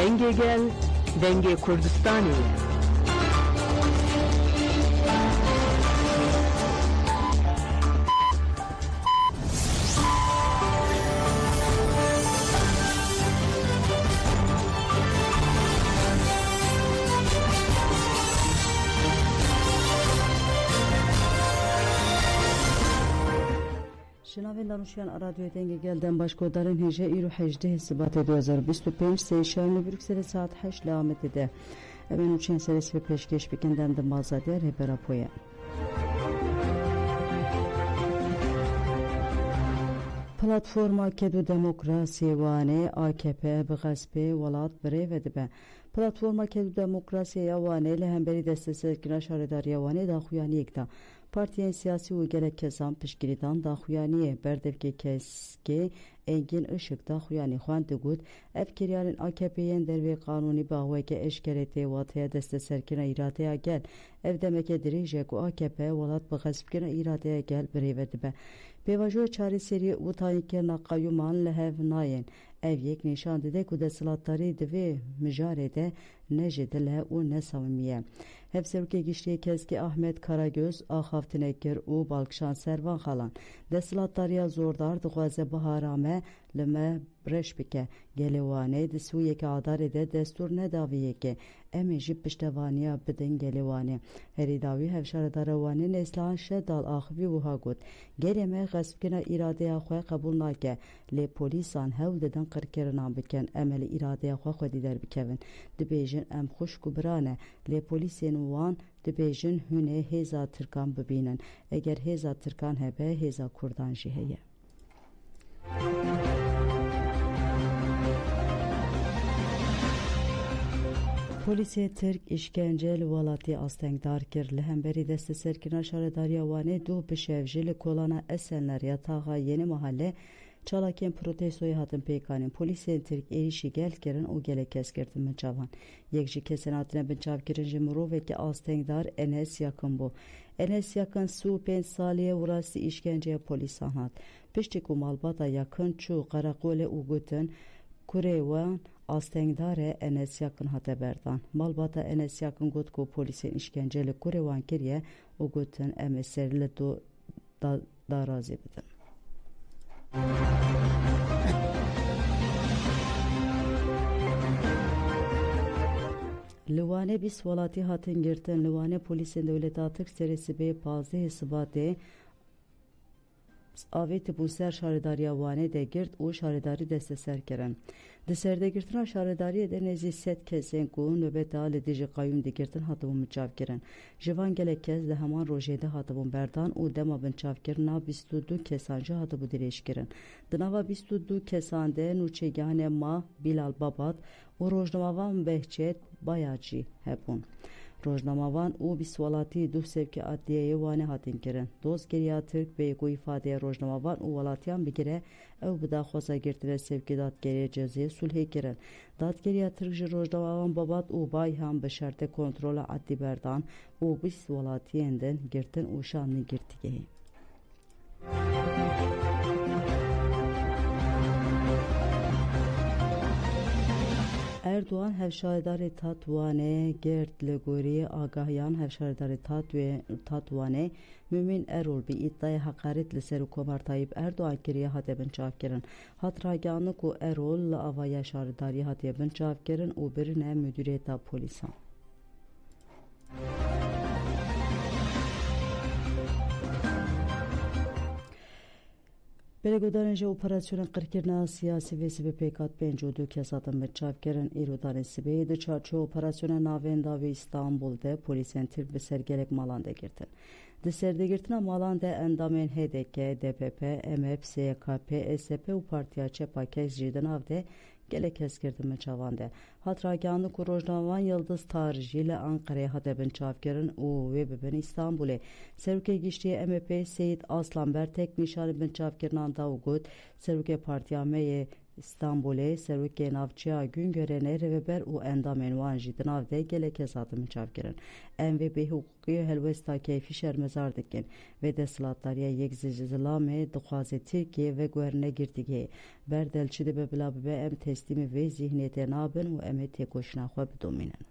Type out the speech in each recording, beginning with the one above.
Denge gel, denge Kurdistaniye. شنوین دانشیان رادیو دنگ گلدن باشکودارن هجه ایرو 18 سبات 2025 سیشان بروکسل ساعت 8 لامت ده امنو چین سرس و پیشکش بکندن ده مازادی رهبرا پویا پلاتفورما کدو دموکراسی وانه AKP بغسبه ولات بره و دبه پلاتفورما کدو دموکراسی وانه لهمبری دسته سرکنا شارداری وانه دا خویانی اکتا Partiyen siyasi u gerek kesan pişkiridan da xuyaniye berdevke keske engin ışık da xuyani xwan digut ev kiryanın AKP'yen derve kanuni bağveke eşkerete vataya deste serkina iradeye gel ev demeke dirije ku AKP walat bğasbkina iradeye gel birevedibe pevajo çare seri u tayike naqayuman lehev nayen ev yek nişan dede ku deslatari dve mijarede nejedele u nesavmiye hev serke gişliye keski Ahmet Karagöz Axaftineker u Balkşan Servan xalan deslatariya zordar dğaze baharame leme breş bike gelewane de suye ki adare de destur ne daviye ki eme jip piştevaniya bidin gelewane heri davi hevşaradarawane neslan şedal ahvi vuhagut geleme gasbkina iradeye xwe kabul nake le polisan hevdeden qirkerinan biken emeli iradeye xwe xwedider bikevin dibêjin em xuş kubrane le polisên wan dibêjin hûnê hêza Tirkan bibînin eger hêza Tirkan hebe hêza Kurdan jî heye Polisiye Türk işkenceli walati astengdar kir lehemberi deste serkina şaredariya wane du bişevjili kolana esenler yatağa yeni mahalle Çalaken protestoyu hatın peykanin polisiyen Türk erişi gel kirin o gele keskirtin mi çavan. Yekji kesenatine bin çav kirin jimuru veki astengdar Enes yakın bu. Enes yakın su pen saliye vurası işkenceye polis anhat. Piştik umalbata yakın çu karakole ugutin Kurevan astengdare Enes yakın hateberdan. Malbata Enes yakın gutku polisin işkenceli Kurevan kiriye ugutin emeserli da razı bidin. Liwane bis walati hatin girtin Liwane polisin devleta Türk serisi be pazı hesabate aveti bu ser şaredariya wane de girt o şaredari deste serkeren. De serde girtin şaredariye de nezi set kesen ku nöbet ale diji qayyum de girtin hatibun müçavkiren. Jivan gelek kez de heman rojede hatibun berdan o dema bin çavkirna 22 kesancı hatibu direşkiren. Dınava 22 kesande nuçegane ma Bilal Babat o rojnamavan behçet bayacı hepun. Rojnamavan o bisvalati duh sevki adliyeye vane hatin kirin. Doz geriya Türk bey ku ifadeye rojnamavan o valatiyan bigire ev bida xosa girtire sevki datgeriye ceziye sulhe kirin. Datgeriya Türk ji rojnamavan babat o bay ham beşerte kontrola adli berdan o bisvalatiyenden girtin o şanlı girtigeyi. Erdoğan hevşaredari tatwane gert legori agahyan hevşaredari tatwane Mümin Erol bi iddiaya hakaret li seru Komar Tayyip Erdoğan kiriye hatebin çavkirin. Hatraganı ku Erol la avaya şaredari hatebin çavkirin u birine müdüriyeta polisan. Belgodarenje operasyona qirkirna siyasi ve sibe pekat penjodu kesatın ve çavkerin irudan sibe de çarço operasyona navenda ve İstanbul'da polisen tir be sergelek malanda girtin. De serde girtin malanda endamen HDK, DPP, MHP, SKP, SP u partiya çepa kesjiden avde gelek eskirdim me çavande. Hatraganlı kurojnavan yıldız tarihiyle Ankara'ya hatebin çavkerin u ve beben İstanbul'e. Serüke giştiye MHP Seyit Aslanber tek nişanı bin çavkerin anda ugut. Serüke partiyameye İstanbul'e serokê navçeya Güngörenê rêveber û endamên wan jî di nav de gelek kes hatin minçavkirin. Em vê bêhûqî helwesta keyfî şermezar dikin. Vê desthilatdariya yek zilamê dixwaze Tirkiye ve guherîne girtîgehê. Berdel çi dibe bila bibe em teslîmê vê zihniyetê nabin û em ê têkoşîna xwe bidomînin.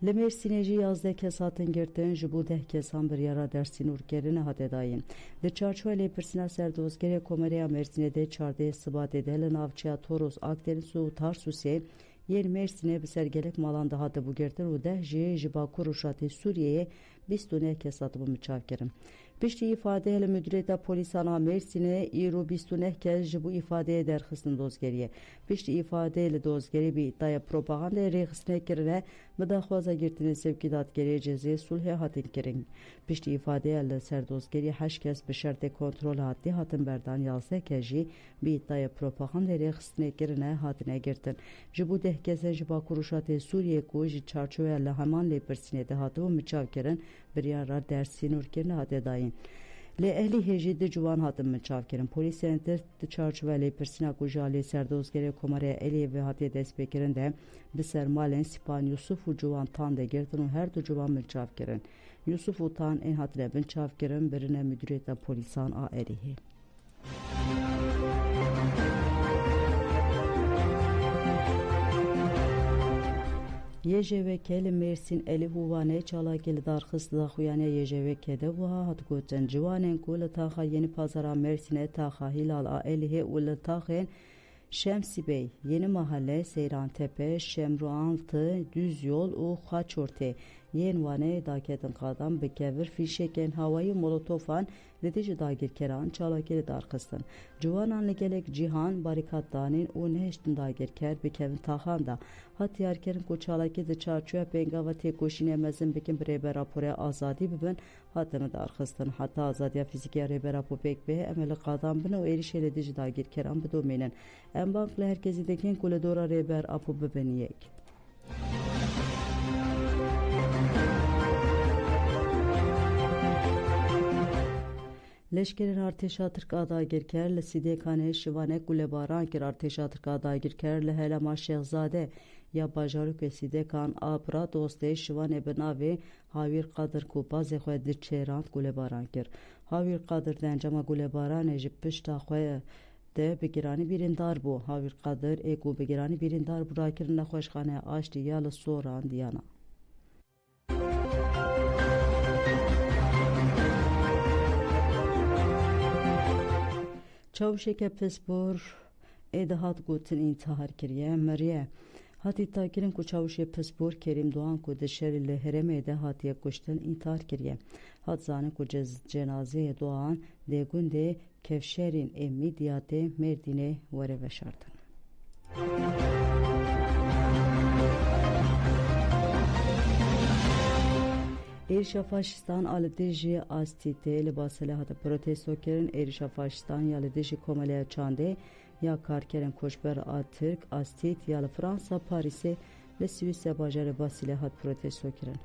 Li Mêrsînê jî 11 kes hatin girtin ji bo 10 kesan biryara dersînorgerîne hate dayîn. Di çarçoya lêpirsîna serdozgeriya Komariya Mêrsînê de 14 Sibatê de li navçeya Toros, Akdeniz û Tarsusê yên Mêrsînê bi ser gelek malan de hate bûgirtin û 10 jî ji Bakur û Şatê Sûriyeyê 29 kes hatibû minçavkirin. Piştî îfadeyê li Müdîriyeta Polîsan a Mêrsînê îro 29 kes ji bo îfadeyê derxistin dozgeriye. Piştî îfadeyê li dozgerî bi îddiaya propagandayê rêxistinê kirine bi daxwaza girtinê sevkîdatgeriyê cezayê sulhê hatin kirin. Piştî îfadeya li ser dozgerî 8 kes bi şertê kontrol hatî hatin berdan 11 kes jî bi îddiaya propagandayê rêxistinê kirine hatine girtin. Ji bo 10 kesên ji Bakur û Şatê Sûriyê ku ji çarçoya li heman lêpirsînê de hatibû minçavkirin biryara dersînorkirine hate dayîn. Lê ehlî hêjî di ciwan hatin minçavkirin. Polîsên tir di çarçoya lêpirsîna ku ji alê serdozgeriya Komariya Eliyevê hatiye destpêkirin de bi ser malên Sîpan Yusuf û ciwan Tan de girtin û her du ciwan minçavkirin. Yusuf û Tan ên hatine minçavkirin birine Müdîriyeta Polîsan a Eliyê. YJVK li Mêrsîn Elî Hûvanê çalakê li darxist daxuyaniya YJVK de wiha hat gotin ciwanên ku li taxa Yeni Pazara Mêrsînê taxa Hilal a Elihê û li taxên Şemsîbey, Yeni Mahalle, Seyrantepe, Şemruantı, Düzyol û Xaçortê yên wanê daketin qadan bi kevir fîşekên hawayî molotofan li dijî dagirkeran çalakê li darxistin. Ciwanan li gelek cîhan barîkat danîn û nehêştin dagirker bi kevin taxan da hat diyarkerin ku çalakê di çarçoya pêngava têkoşînê mezin bikin bi rêbera Poreya Azadî bibin hatine darxistin. Heta azadiya fîzîkiya rêbera Popêkbê em li qadan bin û êrişê li dijî dagirkeran bidomînin. Em bank li herkesî dikin ku li dora rêber Apo bibin yek. Leşkerên artêşa Tirk a dagirker li Sîdêkanê şivanek gulebaran kir artêşa Tirk a dagirker li Helema Şexzade ya bajarokê Sîdêkan a Pira Dostê şivanê bi navê Hawîr Qadir ku bazê xwe di çêrand gulebaran kir. Hawîr Qadir di encama gulebaranê ji pişta xwe de bi giranî birîndar bû. Hawîr Qadir ê ku bi giranî birîndar bû rakirin nexweşxaneya Aştî ya li Soran diyana. Çavuşeke Pispor ê di hat gotin întihar kiriye meriye. Hatî takirin ku Çavuşê Pispor Kerîm Doğan ku di şerê li Herêmê de hatiye kuştin întihar kiriye. Hat zanin ku cenazeyê Doğan dê gundê Kevşerên ê Midyatê Mêrdînê were veşartin. Êrişa faşistan a li dijî Astîtê li Baselê hate protesto kirin. Êrişa faşistan ya li dijî Komeleya Çandê ya karkerên koçber a Tirk Astît ya li Fransa Parîsê li Swîsya bajarê Baselê hat protesto kirin.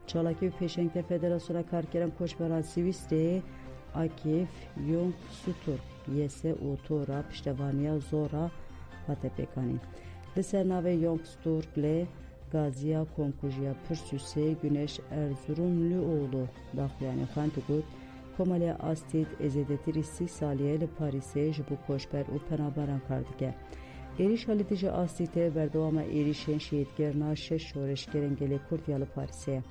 Çalakî û pêşengte Federasyona Karkerên Koçber a Swîsreyê Akif Yong Suturk yese û tora piştevaniya zora hate pêkanîn. Li ser navê Yong Suturk lê Gaziya Konkujiya Pirsûsê Güneş Erzurumlioğlu daxuyanê xwe digot Komeleya Astît êzêdetirî 30 saliyê li Parîsê ji bo koçber û penaberan kar dike. Êrişa li dijî Astîtê berdewama êrişên şehîdgerina 6 şoreşgerên gelê Kurd ya li Parîsê ye.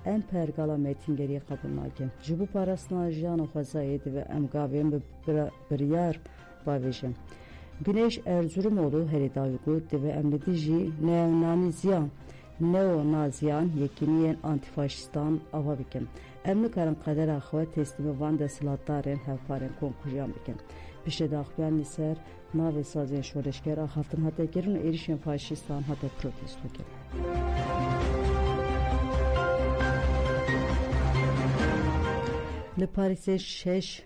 Em pergala metîngeriyê qebûl nakin. Ji bo parastina jiyana xwezayê divê em gavên bi biryar bavêjin. Güneş Erzurumoğlu herî dawî got divê em li dijî neonaziyan yekîniyên antifaşistan ava bikin. Em nikarin qedera xwe teslîmê van desthilatdarên hevparên Konkujiyan bikin. Piştî daxuyan li ser navê sazên şoreşger a haftin hate kirin û êrişên faşistan hate protesto kirin. Li Parîsê 6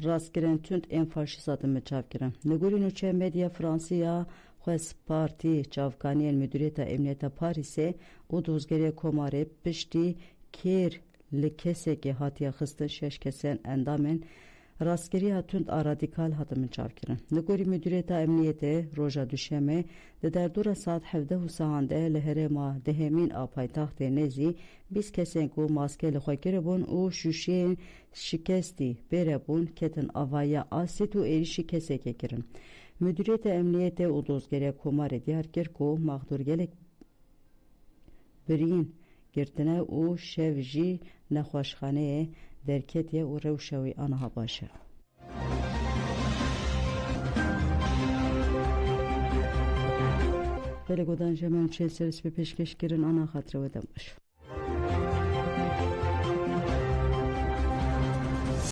rastkirin tund ên faşîst hatin minçavkirin. Li gorî nûçeyên medya Fransîya Xwest Partî çavkaniyên Müdîriyeta Emniyeta Parîsê û dozgeriya Komarê piştî kêr li kesekê hatiye xistin 6 kesên endamên rastgiriya tund a radîkal hatin çavkirin. Li gorî Müdîriyeta Emniyetê roja duşemê di derdora saet 17 de li herêma dihemîn a paytaxtê Nêzî 20 kesên ku maske li xwe kiribûn û şûşeyên şikestî bêre bûn ketin avaya asît û êrişî kesekê kirin. Müdîriyeta Emniyetê û Dozgeriya Komarê diyar kir ku maxdûrgelek birîn girtine û şev jî nexweşxaneyê derketiye û rewşa wî aniha baş e. Belê godan ji hemen çê servis bi pêşkêşkirin ana xatirê we de baş.